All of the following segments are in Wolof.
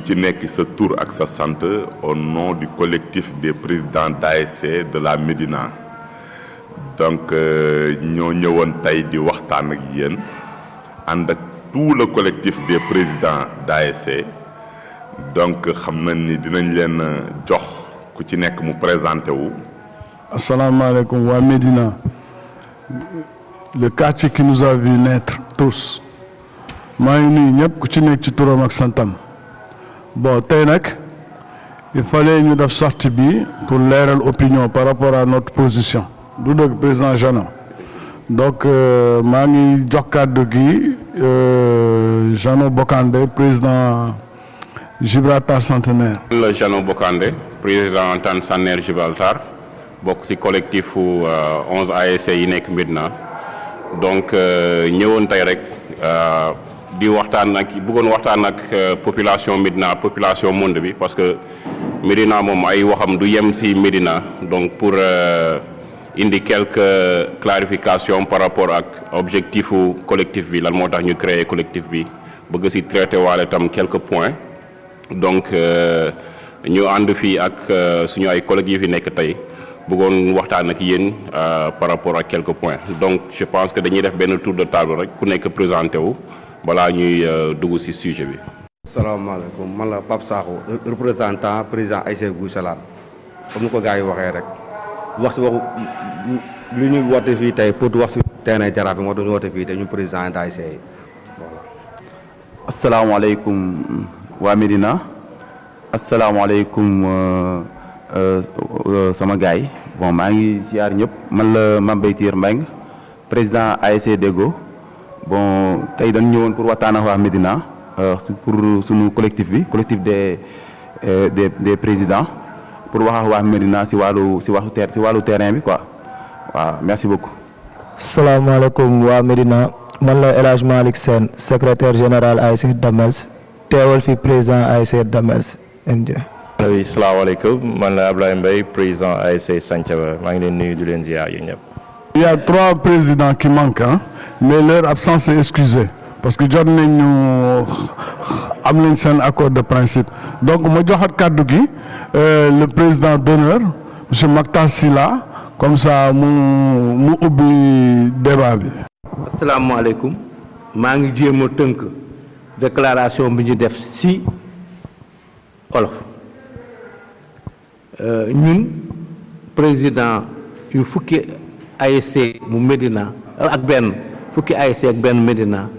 ci nekk sa tur ak sa sant au nom du collectif des présidents d'ASC de la Médina donc ñoo ñëwoon tey di waxtaan ak yéen ànd ak tout le collectif des présidents d'ASC donc xam nañ ni dinañ leen jox ku ci nekk mu présenté wu. Asalaamaaleykum waa Médina, le quartier qui nous a vu naître tous maa ngi nuyu ñëpp ku ci nekk ci turam ak santam. Bon tey nag il fallait ñu def sortie bi pour leeral opinion par rapport à notre position du dëgg président Jeannot. Donc maa ngi jox kàddu gi Jeannot Bokandé, président Gibraltar Centenaire. Le Jeannot Bokandé, président Centenaire Gibraltar, bokk ci collectif 11 ASC yi nekk Médina. Donc ñëwoon tey rek di waxtaan ak bëggoon waxtaan ak population Médina, population monde bi, parce que Médina moom ay waxam du yem ci Médina. Donc pour indi quelques clarifications par rapport ak objectifu collectif bi, lan moo tax ñu créer collectif bi, bëgg ci traiter waale tam quelques points. Donc ñu ànd fii ak suñu ay collègues yi fi nekk tey bëggoon waxtaan ak yéen par rapport ak quelques points. Donc je pense que dañuy def benn tour de table rek ku nekk présenté wu balaa ñuy dugg ci sujet bi. Asalaamaaleykum, man la Pape Sakho, représentant président ASC Guy Salam. Comme ni ko gars yi waxee rek wax ci waxu lu ñu woote fii tey pour wax ci terrain Jaraaf bi moo doon woote fii tey ñu président d'ASC yi voilà. Asalaamaaleykum waa Médina, asalaamaaleykum sama gars yi. Bon maa ngi ziar ñëpp, man la Mame Baytir Mbengue, président ASC Déggo. Bon tey dañ ñëwoon pour waxtaan ak waa Médina pour suñu collectif bi, collectif des présidents, pour wax ak waa Médina ci wàllu terrain bi quoi. Waaw merci beaucoup. Asalaamaaleykum waa Médina, man la El Hadj Malick Sène, secrétaire général ASC Damels, teewal fi président ASC Damels. Oui, salaamaaleykum, man la Ablaye Mbaye, président ASC Santhiaba. Maa ngi leen nuyu di leen ziar yéen ñëpp. Il y a 3 présidents qui manquent, hein, mais leur absence est excusée parce que jot nañu am nañ seen accord de principe. Donc ma joxat kàddu gi le président d'honneur monsieur Mactar Sylla, comme ça mu ubbi débat bi. Asalaamaaleykum, maa ngi jéem a tënk déclaration bi ñu def ci olof. Ñun président yu fukki ASC mu Médina ak benn fukki ASC ak benn Médina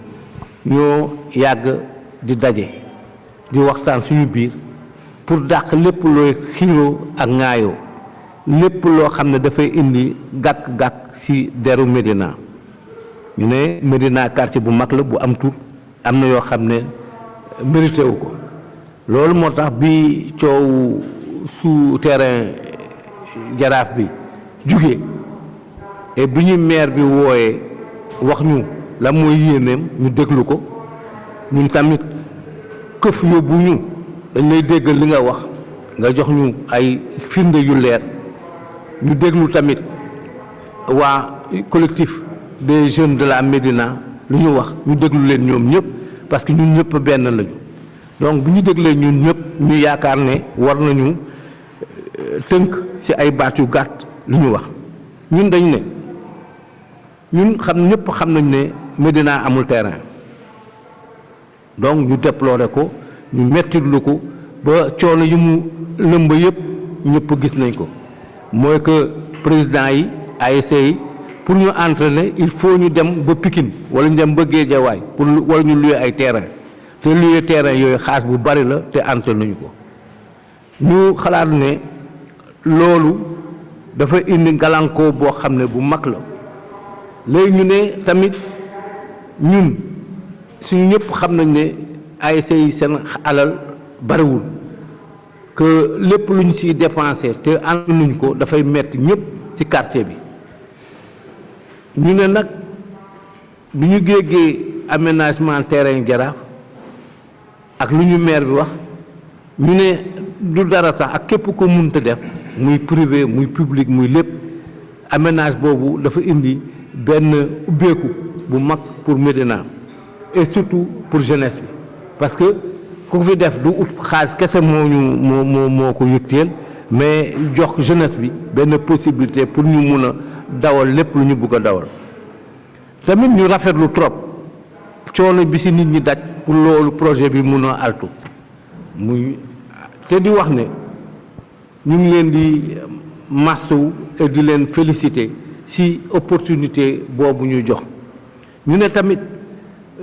ñoo yàgg di daje di waxtaan suñu biir pour dàq lépp looy xiiroo ak ŋaayoo, lépp loo xam ne dafay indi gàkk-gàkk ci deru Médina. ñu ne Médina quartier bu mag la bu am tur, am na yoo xam ne mérité wu ko. Loolu moo tax bi coow su terrain Jaraaf bi jugee et bi ñu maire bi wooyee wax ñu la mooy yéeneem ñu déglu ko, ñun tamit këf yóbbu ñu dañ lay déggal li nga wax nga jox ñu ay firnde yu leer. ñu déglu tamit waa collectif des jeunes de la Médina lu ñu wax, ñu déglu leen ñoom ñëpp parce que ñun ñëpp benn lañu. Donc bu ñu déglee ñun ñëpp ñu yaakaar ne war nañu tënk ci ay baat yu gàtt lu ñu wax. Ñun dañu ne ñun ñëpp xam nañ ne Médina amul terrain, donc ñu déploré ko, ñu mettitlu ko ba coono yi mu lëmb yëpp ñëpp gis nañ ko. Mooy que président yi ASC yi pour ñu entraîner il faut ñu dem ba Pikine wala ñu dem ba Guédiawaye pour wala ñu louer ay terrain, te louer terrain yooyu xaas bu bari la te entraîner nañu ko. Ñu xalaat ne loolu dafa indi ngalankoo boo xam ne bu mag la. Léegi ñu ne tamit ñun suñu ñëpp xam nañ ne ASC yi seen alal bariwul, que lépp lu ñu ciy dépensé te ànd nuñ ko dafay metti ñëpp ci quartier bi. Ñu ne nag bi ñu géegee aménagement terrain Jaraaf ak lu ñu maire bi wax, ñu ne du dara sax ak képp ko mënta def muy privé muy public muy lépp, aménage boobu dafa indi benn ubbeeku bu mag pour Médina et surtout pour jeunesse bi, parce que ku fi def du ut xaalis kese moo ko yitteel mais jox jeunesse bi benn possibilité pour ñu mun a dawal lépp lu ñu bëgg a dawal tamit ñu rafetlu trop coono bi si nit ñi daj pour loolu projet bi mun a altu muy te di wax ne ñu ngi leen di masawu et di leen féliciter si opportunité boobu ñu jox ñu ne tamit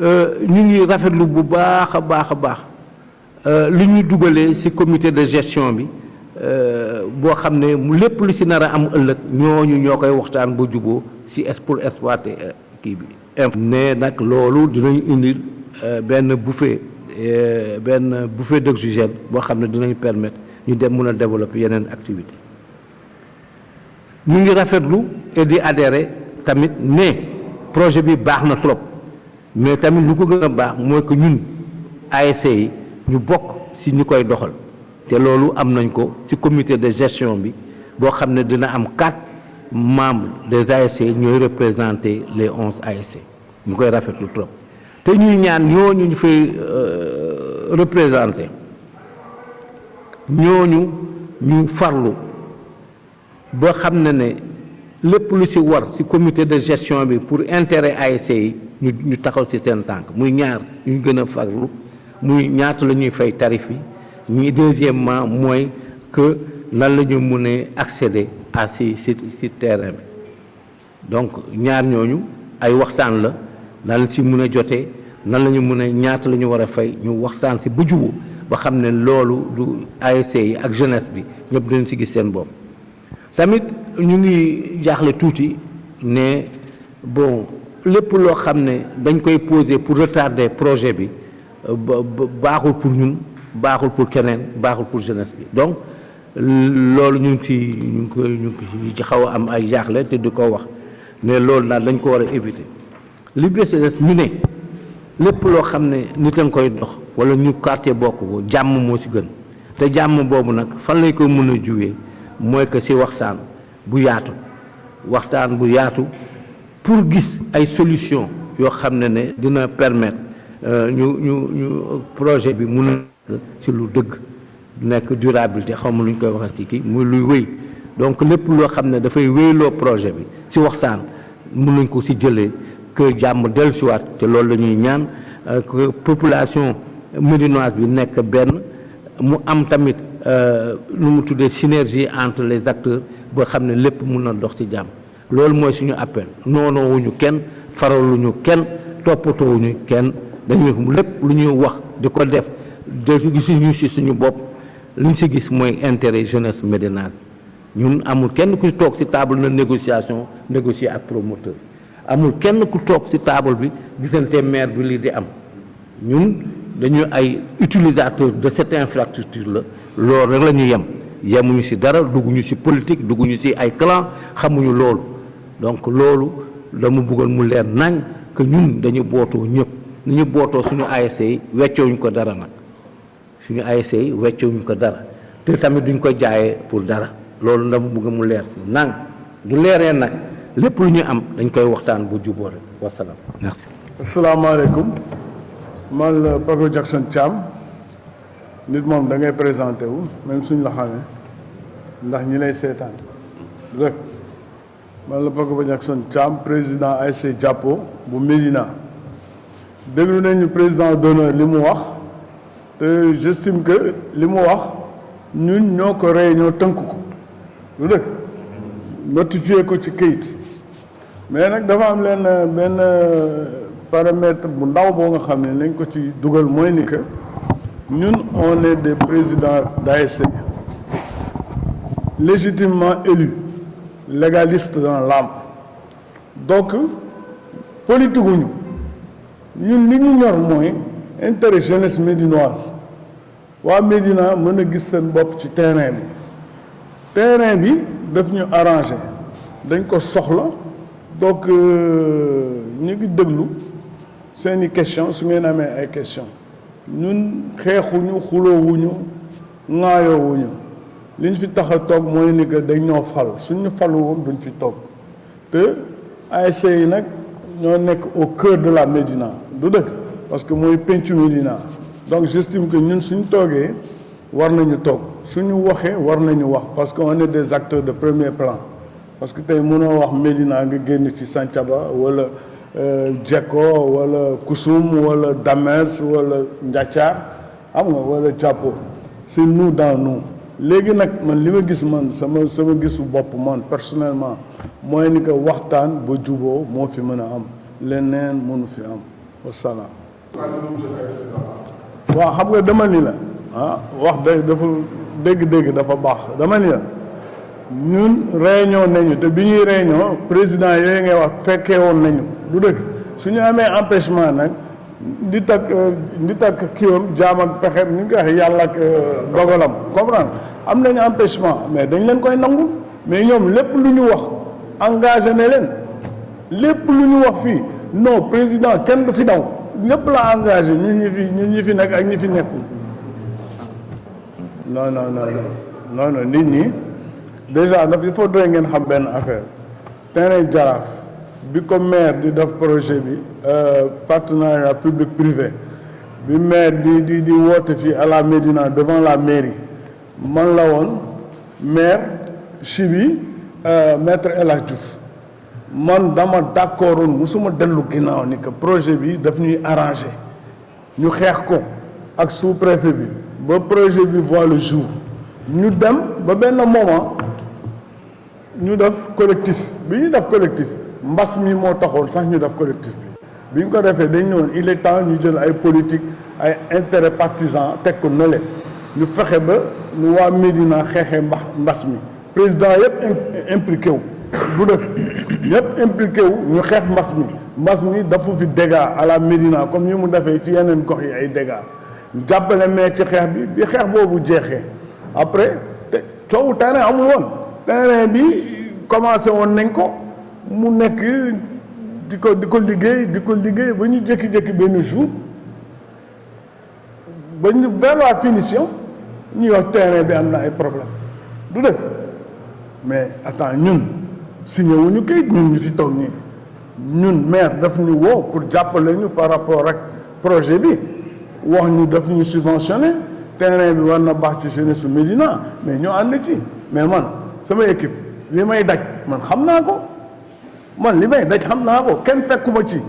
ñu ngi rafetlu bu baax a baax li ñu dugalee ci comité de gestion bi boo xam ne mu lépp lu ci nar a am ëllëg ñooñu ñoo koy waxtaan ba juboo ci pour exploiter kii bi. ne nag loolu dinañ indil benn bouffée d'oxygène boo xam ne dinañ permettre ñu dem mën a développer yeneen activité ñu ngi rafetlu et di adhérer tamit ne projet bi baax na trop mais tamit lu ko gën a baax mooy que ñun ASC yi ñu bokk ci ñu koy doxal te loolu am nañ ko ci comité de gestion bi boo xam ne dina am 4 membres des ASC ñooy représenter les 11 ASC ñu koy rafetlu trop te ñuy ñaan ñooñu ñu fay représenter ñooñu ñu farlu ba xam ne lépp lu ci war ci comité de gestion bi pour intérêt ASC yi ñu taxaw ci seen tànk muy ñaar ñu gën a farlu muy ñaata la ñuy fay tarif yi ñi deuxièmement mooy que nan la ñu mun a accéder à ci terrain bi donc ñaar ñooñu ay waxtaan la nan la ci mun a jotee nan la ñu mun a ñaata la ñu war a fay ñu waxtaan ci bu juboo ba xam ne loolu du ASC yi ak jeunesse bi ñëpp dañ ci gis seen bopp tamit ñu ngi jaaxle tuuti ne bon lépp loo xam ne dañ koy poser pour retarder projet bi baaxul pour ñun baaxul pour keneen baaxul pour jeunesse bi donc loolu ñu ngi ci xaw a am ay jaaxle te di ko wax ne loolu daal dañ ko war a éviter li des ñu ne lépp loo xam ne nit a nga koy dox wala ñu quartier bokk ko jàmm moo ci gën te jàmm boobu nag fan lañ ko mën a juwee mooy que ci waxtaan bu yaatu pour gis ay solution yoo xam ne dina permettre ñu projet bi mun a ci lu dëgg nekk durabilité xaw ma lu ñu koy waxee ci kii muy luy wéy donc lépp loo xam ne dafay wéyloo projet bi ci waxtaan mun nañ ko ci jëlee que jàmm dellusiwaat te loolu la ñuy ñaan que population médinoise bi nekk benn mu am tamit lu mu tuddee synergie entre les acteurs boo xam ne lépp mun na dox ci jàmm loolu mooy suñu appel noonoowuñu kenn faraluñu kenn toppatoowuñu kenn dañuy lépp lu ñuy wax di ko def de gisuñu ci suñu bopp li ñu ci gis mooy intérêt jeunesse médinoise ñun amul kenn ku toog ci table na négocier ak promoteur amul kenn ku toog ci table bi gisante maire bi lii di am ñun dañu ay utilisateur de cette infrastructure la loolu rek la ñu yemuñu ci dara dugguñu ci politique dugguñu ci ay clan xamuñu loolu donc loolu dama bëggoon mu leer nañ que ñun dañu bootoo ñëpp ni ñu bootoo suñu ASC yi weccoowuñu ko dara nag suñu ASC yi weccoowuñu ko dara te tamit duñ ko jaayee pour dara loolu dama bëgg mu leer ci nang du leeree nag lépp lu ñu am dañ koy waxtaan bu juboo rek wasalaam merci. asalaamaaleykum man la Paco Jackson Thiam nit moom da ngay présenté wu même suñ la xamee ndax ñi lay seetaan rek man la Paco Jackson Thiam président ASC Jàppo bu Médina déglu nañu président d'honneur li mu wax te j'estime que li mu wax ñun ñoo ko réunion tënk ko lu dëkk notifié ko ci këyit mais nag dafa am leen benn paramètre bu ndaw boo nga xam ne nañ ko ci dugal mooy ni que ñun on est des présidents d'ASC légitimement élus légalistes dans l'âme donc politique wuñu ñun li ñu ñor mooy intérêt jeunesse médinoise waa Médina mën a gis seen bopp ci terrain bi daf ñu arrangé dañ ko soxla donc ñu ngi déglu seeni question su ngeen amee ay question ñun xeexuñu xuloowuñu ŋaayoowuñu li ñu fi tax a toog mooy ni que dañ ñoo fal suñu falu woon duñ fi toog te ASC yi nag ñoo nekk au cœur de la Médina du dëkk parce que mooy pencu Médina donc j'estime que ñun suñu toogee war nañu toog suñu waxee war nañu wax parce que on est des acteurs de premier plan parce que tey mënoo wax Médina nga génn ci Santhiaba wala Djeko wala Koussoum wala Damels wala Ndiathiar xam nga wala Diapo c'est nous dans nous léegi nag man li ma gis man sama gisu bopp man personnellement mooy ni que waxtaan ba juboo moo fi mën a am leneen mënu fi am wasalaam. waaw xam nga dama ni la wax dafa dégg-dégg dafa baax dama ni la ñun réunion nañu te bi ñuy réunion président yooyu ngay wax fekkee woon nañu du dëgg suñu amee empêchement nag di takk kiiwam jaam ak pexem ni nga ko waxee yàlla ak dogalam comprendre am nañu empêchement mais dañ leen koy nangul mais ñoom lépp lu ñu wax engagé ne leen lépp lu ñu wax fii non président kenn du fi daw ñëpp la engagé ñun ñi fi nekk ak ñi fi nekkul non nit ñi déjà il faudrait ngeen xam benn affaire terrain Jaraaf bi ko maire di def projet bi partenariat public privé bi maire di woote fii à la Médina devant la mairie man la woon maire Chibi maître El Hadj Diouf man dama d'accord woon musuma dellu ginnaaw ni que projet bi daf ñuy arrangé ñu xeex ko ak sous-préfet bi ba projet bi voit le jour ñu dem ba benn moment ñu def collectif bi ñu def collectif mbas mi moo taxoon sax ñu def collectif bi ñu ko defee dañ ne woon il est temps ñu jël ay politique ay intérêt partisan teg ko nële ñu fexe ba ñu waa Médina xeexee mbas mi président yëpp impliqué wu du dëkk yëpp impliqué wu ñu xeex mbas mi dafa fi dégâts à la Médina comme ni mu defee ci yeneen gox yi ay dégâts ñu jàppale mais ci xeex bi xeex boobu jeexee après te coowu terrain amul woon terrain bi commencé woon nañ ko mu nekk di ko liggéey ba ñu jékki-jékki benn jour ba ñu vers la finition ñuy wax terrain bi am na ay problème du dëgg mais attends ñun signé wuñu kayit ñun ñu fi toog nii ñun maire daf ñu woo pour jàppale ñu par rapport ak projet bi wax ñu daf ñu subventionné terrain bi war na baax ci jeunesse su Médina mais ñoo ànd ci mais man sama équipe li may daj man xam naa ko kenn fekkuma ci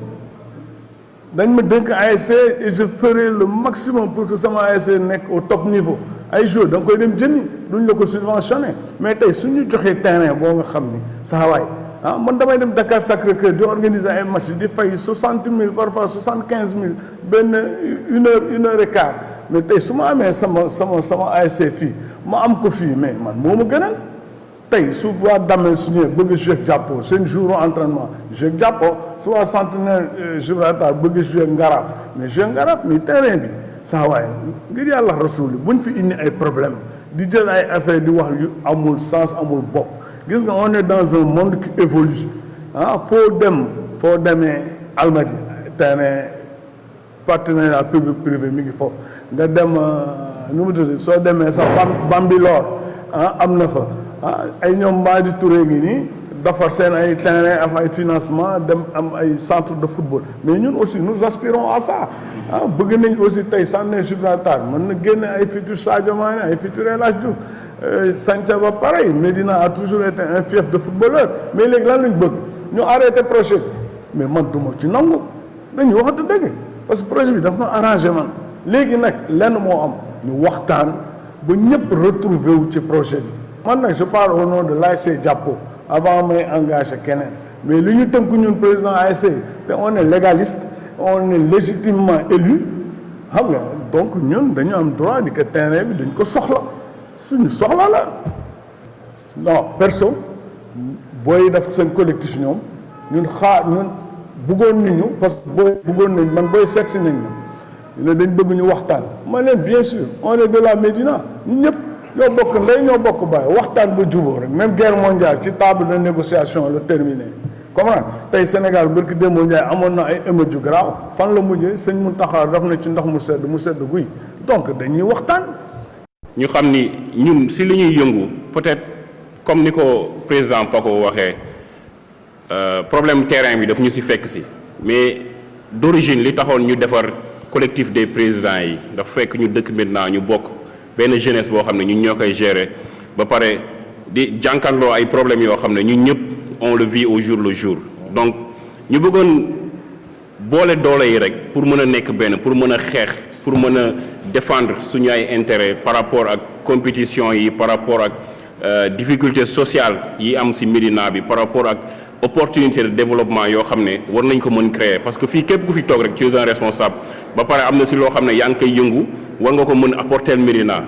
dañ ma dénk ASC et je ferai le maximum pour que sama ASC nekk au top niveau ay jours da nga koy dem jëndi duñ la ko subventionné mais tey suñu joxee terrain boo nga xam ni saa waay man damay dem Dakar Sacré-Cœur di organiser ay match di fay 60 000 parfois 75 000 benn une heure et quart mais tey su ma amee sama ASC fii ma am ko fii mais man moo ma gënal tey su waa Damel suñu bëgg a jouer Diapo seen jour entraînement jouer Diapo su waa Centenaire Gibraltar bëgg a jouer Ngaraaf mais jouer Ngaraaf mais terrain bi saa waaye ngir yàlla rasul buñ fi indi ay problème di jël ay affaire di wax yu amul sens amul bopp gis nga on est dans un monde qui évolue foo demee Almadi terrain partenariat public privé mi ngi foofu nga dem nu mu tudd soo demee sax Bambilor am na fa ay ñoom Madi Touré ngi nii defar seen ay terrain am ay financement dem am ay centre de football mais ñun aussi nous aspirons à ça bëgg nañ aussi tey Centenaire Gibraltar mën na génne ay futur Sadio Mané ay futur El Hadj Diouf Santhiaba pareil Médina a toujours été un fief de footballeur mais léegi lan lañ bëgg ñu arrêté projet bi mais man duma ci nangu dañu waxante dëgg parce que projet bi daf ma arrangé man léegi nag lenn moo am ñu waxtaan ba ñëpp retrouver wu ci projet bi man nag je parle au nom de l'ASC Diapo avant may engagé keneen mais li ñu tënku ñun président ASC te on est légaliste on est légitimement élu xam nga donc ñun dañu am droit ni que terrain bi dañ ko soxla suñu soxla la non perso booy def seen collectif ñoom ñun bëggoon nañu parce que booy bëggoon nañ man booy seet si nañ ma ne dañ bëgg ñu waxtaan ma leen bien sûr on est de la Médina ñun ñëpp ñoo bokk ndey ñoo bokk baay waxtaan ba jubóo rek même guerre mondiale ci table de négociation la terminé comment tey Sénégal barki démb Ndiaye amoon na ay émeutes yu garaaw fan la mujjee sëñ Mountakha def na ci ndox mu sedd guy donc dañuy waxtaan. ñu xam ni ñun si li ñuy yëngu peut-être comme ni ko président Paco waxee problème terrain bi daf ñu si fekk si mais d'origine li taxoon ñu defar collectif des présidents yi dafa fekk ñu dëkk maintenant ñu bokk benn jeunesse boo xam ne ñun ñoo koy gérer ba pare di jànkanloo ay problèmes yoo xam ne ñun ñëpp on le vit au jour le jour donc ñu bëggoon boole doole yi rek pour mën a nekk benn pour mën a xeex pour mën a défendre suñu ay intérêt par rapport ak compétition yi par rapport ak difficulté sociale yi am ci Médina bi par rapport ak opportunité de développement yoo xam ne war nañ ko mën créer parce que fii képp ku fi toog rek tu es un responsable ba pare am na ci loo xam ne yaa ngi koy yëngu war nga ko mën apporter Médina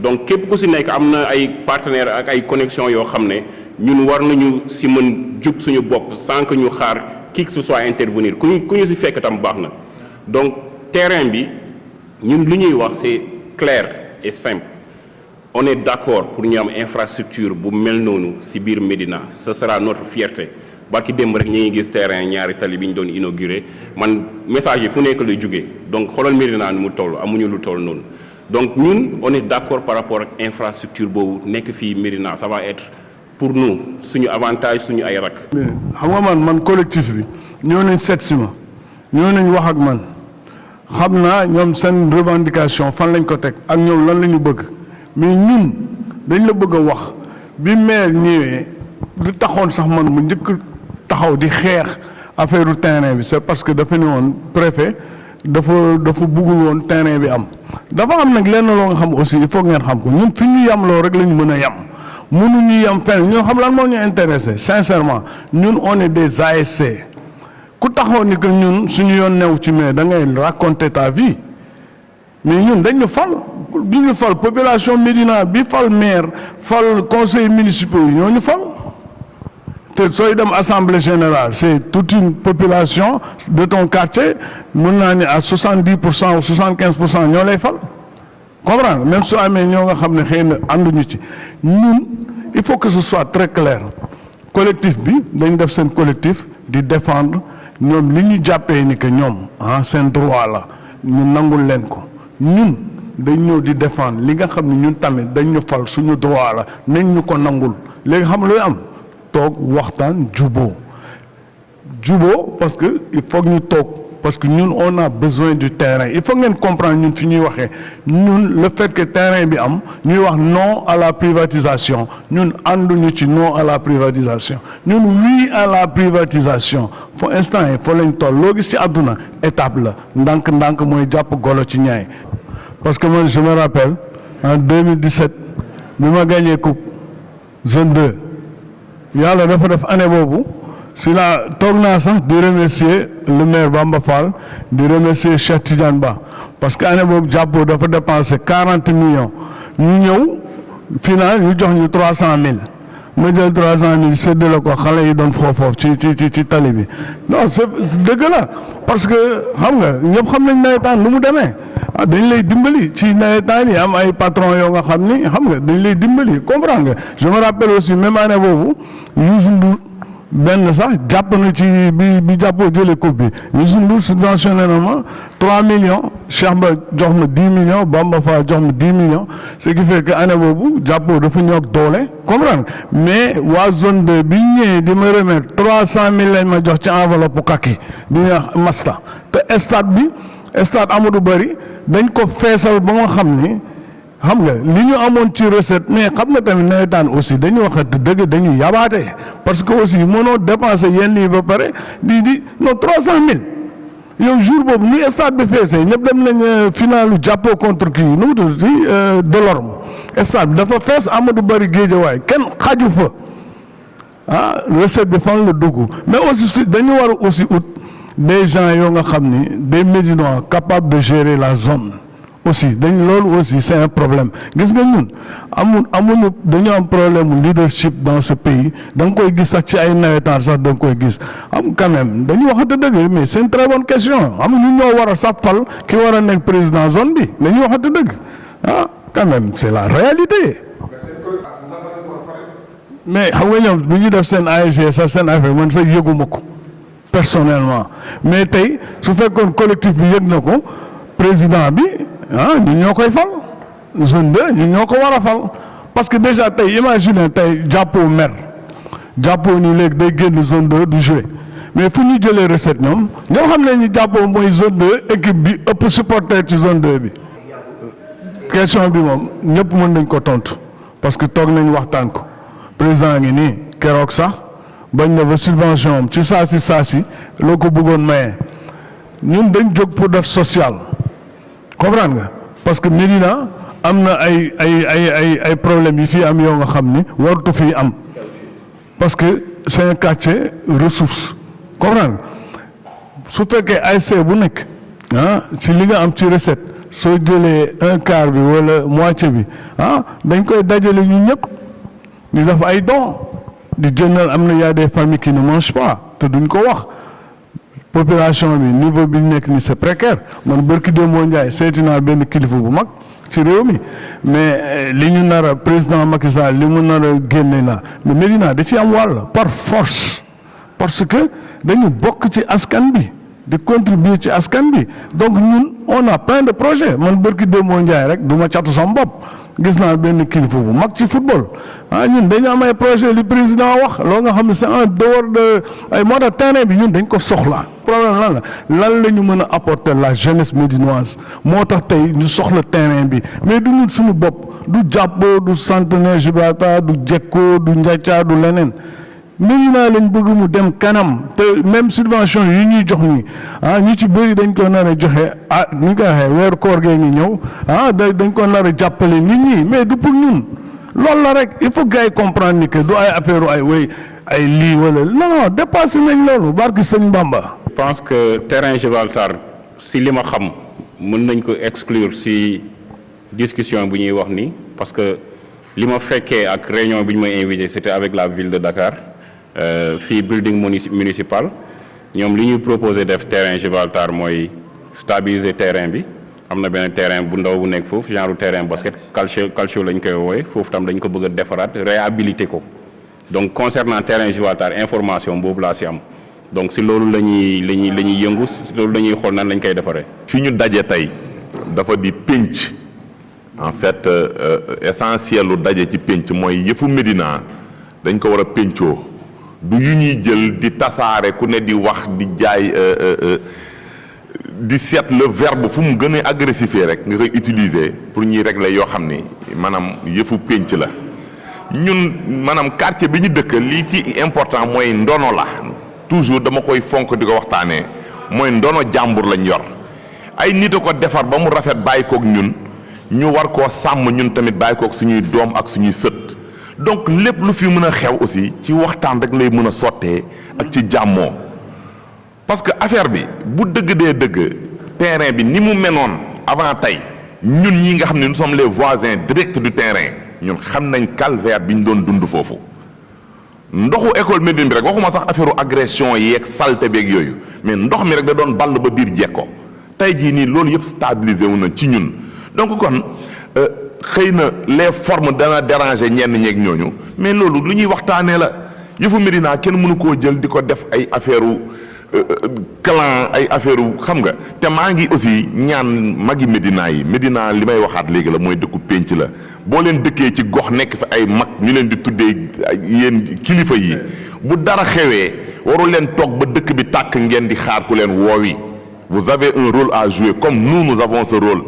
donc képp ku ci nekk am na ay partenaires ak ay connexions yoo xam ne ñun war nañu ci mën jug suñu bopp sans que ñu xaar qui que ce soit intervenir ku ñu ci fekk tam baax na donc terrain bi ñun lu ñuy wax c'est clair et simple on est d'accord pour ñu am infrastructure bu mel noonu ci biir Médina ce sera notre fierté barki démb rek ñu ngi gis terrain ñaari tali bi ñu doon inauguré man message yi fu nekk lay jógee donc xoolal Médina ni mu toll amuñu lu toll noonu donc ñun on est d'accord par rapport ak infrastructure boobu nekk fii Médina ça va être pour nous suñu avantage suñu ay rak. xam nga man collectif bi ñoo nañ seet si ma ñoo nañ wax ak man xam naa ñoom seen revendication fan lañ ko teg ak ñoom lan la ñu bëgg mais ñun dañ la bëgg a wax bi maire ñëwee lu taxoon sax man mu njëkk taxaw di xeex affaire terrain bi c'est parce que dafa ne woon préfet dafa bëggul woon terrain bi am dafa am nag lenn loo nga xam aussi il faut ngeen xam ko ñun fi ñu yam loo rek la ñu mën a yam mënuñu yam fenn ñun xam lan moo ñu intéressé sincèrement ñun on est des ASC ku taxaw ni que ñun suñu yoon new ci mais da ngay raconter ta vie mais ñun dañ ñu fal bi ñu fal population Médina bi fal maire fal conseil municipal yi ñoo ñu fal te sooy dem assemblée générale c'est toute une population de ton quartier mën naa ni à 70% ou 75% ñoo lay fal comprendre même su amee ñoo nga xam ne xëy na ànduñu ci ñun il faut que ce soit très clair collectif bi dañ def seen collectif di défendre ñoom li ñu jàppee ni que ñoom seen droit la ñu nangul leen ko ñun dañ ñëw di défendre li nga xam ne ñun tamit dañ ñu fal suñu droit la nañ ñu ko nangul léegi xam luy am toog waxtaan juboo parce que il faut ñu toog parce que ñun on a besoin du terrain il faut ngeen comprendre ñun fi ñuy waxee ñun le fait que terrain bi am ñuy wax non à la privatisation ñun ànduñu ci non à la privatisation ñun oui à la privatisation pour instant yi fa lañ toll loo gis ci àdduna étape la ndànk mooy jàpp golo ci ñaay parce que moi je me rappelle en 2017 bi ma gagné coupe zone 2 yàlla dafa def année boobu si la toog naa sax di remercier le maire Bamba Fall di remercier Cheikh Tidiane Ba parce que année boobu jàppoo dafa dépensé 40 millions ñu ñëw final ñu jox ñu 300 000 ma jël 300 000 séddale ko xale yi doon foofu ci tali bi non c'est dëgg la parce que xam nga ñëpp xam nañ nawetaan lu mu demee dañ lay dimbali ci nawetaan yi am ay patron yoo nga xam ni xam nga dañ lay dimbali comprendre nga je me rappelle aussi même année boobu Youssou Ndour benn sax jàpp na ci bi jàppoo jëlee coupe bi Youssou Ndour subventionné na ma 3 millions Cheikh Ba jox ma 10 millions Bamba Fall jox ma 10 millions ce qui fait que année boobu jàppoo dafa ñëw ak doole comprendre mais waa zone 2 bi ñëwee di ma remettre 300 000 lañ ma jox ci enveloppe kaki di ñuy masta te stade Amadou Barry dañ ko feesal ba nga xam ni xam nga li ñu amoon ci recette mais xam nga tamit nawetaan aussi dañuy waxante dëgg dañuy yabaate parce que aussi mënoo dépenser yenn yi ba pare di non 300 000 yow jour boobu ni stade bi feesee ñëpp dem nañ finalu jàppoo contre kii nu mu tudd Delorme stade bi dafa fees Amadou Barry Guédiawaye kenn xaju fa recette bi fan la dugg mais aussi dañu war a aussi ut des gens yoo nga xam ni des Médinois capables de gérer la zone aussi loolu aussi c'est un problème gis nga ñun amuñu dañu am problème leadership dans ce pays da nga koy gis sax ci ay nawetaan sax da nga koy gis quand même dañuy waxante dëgg mais c'est une très bonne question ñun ñoo war a sax fal ki war a nekk président zone bi dañuy waxante dëgg quand même c'est la réalité mais xam nga ñoom bu ñu def seen ASG sax seen affaire man sax yëguma ko personnellement mais tey su fekkoon collectif bi yëg na ko président bi ñun ñoo koy fal zone 2 ñun ñoo ko war a fal parce que déjà tey imagine tey jàppoo maire jàppoo ni léegi day génn zone 2 du jouer mais fu ñu jëlee recette ñoom xam ne ñu jàppoo mooy zone 2 équipe bi ëpp supporter ci zone 2 bi. question bi moom ñëpp mën nañ ko tontu parce que toog nañ waxtaan ko président ngi nii keroog sax bañ na ba subvention am ci saa si loo ko bëggoon maye ñun dañ jóg pour def social comprendre nga parce que Médina am na ay problèmes yi fii am yoo nga xam ni waratu fii am parce que c'est un quartier ressource comprendre nga su fekkee ASC bu nekk ci li nga am ci recette soo jëlee un quart bi wala moitié bi dañ koy dajale ñu ñëpp ñu def ay dons di jëndal am na y a des familles qui ne mangent pas te duñ ko wax population bi niveau bi ñu nekk ni c'est précaire man barki Demba Ndiaye seeti naa benn kilifa bu mag ci réew mi mais li ñu nar a président Macky Sall li mu nar a génne na mais Médina da ci am wàll par force parce que dañu bokk ci askan bi di contribuer ci askan bi donc ñun on a plein de projets man barki Demba Ndiaye rek du ma catu sama bopp gis naa benn kilifa bu mag ci football ñun dañu am ay projet li président wax loo nga xam ne c'est en dehors de ay moo tax terrain bi ñun dañ ko soxla problème lan la ñu mën a apporter la jeunesse médinoise moo tax tey ñu soxla terrain bi mais du ñun suñu bopp du jàppoo du Centenaire Gibraltar du Jekko du Ndiathia du leneen Médina lañ bëgg mu dem kanam te même subvention yi ñuy jox nii ñu ci bëri dañ ko nar a joxe ñu koy waxee weeru koor gee ngi ñëw dañ ko nar a jàppale nit ñi mais du pour ñun loolu la rek il faut gars yi comprendre ni que du ay affaire ay lii wala non dépassé nañ loolu barki sëñ Bamba. Je pense que terrain Gibraltar si li ma xam mën nañ ko exclure si discussion bu ñuy wax nii parce que li ma fekkee ak réunion bi ñu may invité c'était avec la ville de Dakar. fii building municipal ñoom li ñuy proposé def terrain Gibraltar mooy stabiliser terrain bi am na benn terrain bu ndaw bu nekk foofu genre terrain basket calcio lañ koy woowee foofu tam dañ ko bëgg a defaraat réhabiliter ko donc concernant terrain Gibraltar information boobu laa si am donc si loolu la ñuy yëngu si loolu la ñuy xool nan lañ koy defaree. fi ñu daje tey dafa di pénc en fait essentiel lu daje ci pénc mooy yëfu Médina dañ ko war a péncoo. du yu ñuy jël di tasaare ku ne di wax di jaay di seet le verbe fu mu gën a agressif rek nga koy utiliser pour ñuy régler yoo xam ni maanaam yëfu pénc la ñun maanaam quartier bi ñu dëkk lii ci important mooy ndono la toujours dama koy fonk di ko waxtaanee mooy ndono jàmbur lañ yor ay nit a ko defar ba mu rafet bàyyi koog ñun ñu war koo sàmm ñun tamit bàyyi koog suñuy doom ak suñuy sët. donc lépp lu fi mën a xew aussi ci waxtaan rek lay mën a sottee ak ci jàmmoo parce que affaire bi bu dëgg dee dëgg terrain bi ni mu menoon avant tey ñun ñi nga xam ne nous sommes les voisins directs du terrain ñun xam nañ calvaire bi ñu doon dund foofu ndoxu école Médine bi rek waxuma sax affaire agression yeeg salte beeg yooyu mais ndox mi rek da doon ball ba biir jekko tey jii nii loolu yëpp stabilisé wu na ci ñun donc kon xëy na les formes dana déranger ñenn ñeeg ñooñu mais loolu lu ñuy waxtaanee la yëfu Médina kenn mënu koo jël di ko def ay affaire clan ay affaire xam nga te maa ngi aussi ñaan magi Médina yi Médina li may waxaat léegi la mooy dëkku pénc la boo leen dëkkee ci gox nekk fi ay mag ñu leen di tuddee yéen kilifa yi bu dara xewee waru leen toog ba dëkk bi tàkk ngeen di xaar ku leen woowi vous avez un rôle à jouer comme nous avons ce rôle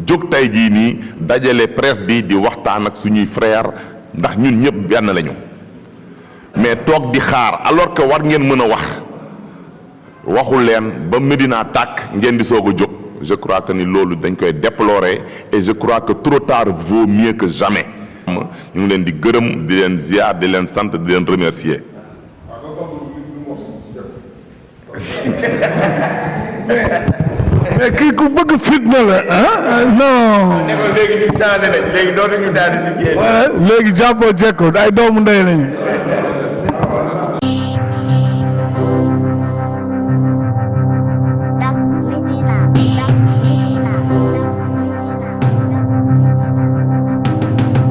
jóg tey jii nii dajale presse bi di waxtaan ak suñuy frère ndax ñun ñëpp benn lañu mais toog di xaar alors que war ngeen mën a waxu leen ba Médina tàkk ngeen di soog a jóg je crois que ni loolu dañ koy déplorer et je crois que trop tard vaut mieux que jamais. ñu ngi leen di gërëm di leen ziar di leen sant di leen remercier. mais kii ku bëgg fitna la non. léegi ñu changé léegi dootuñu daal di si léegi jàppoo jekko ay doomu ndey lañu.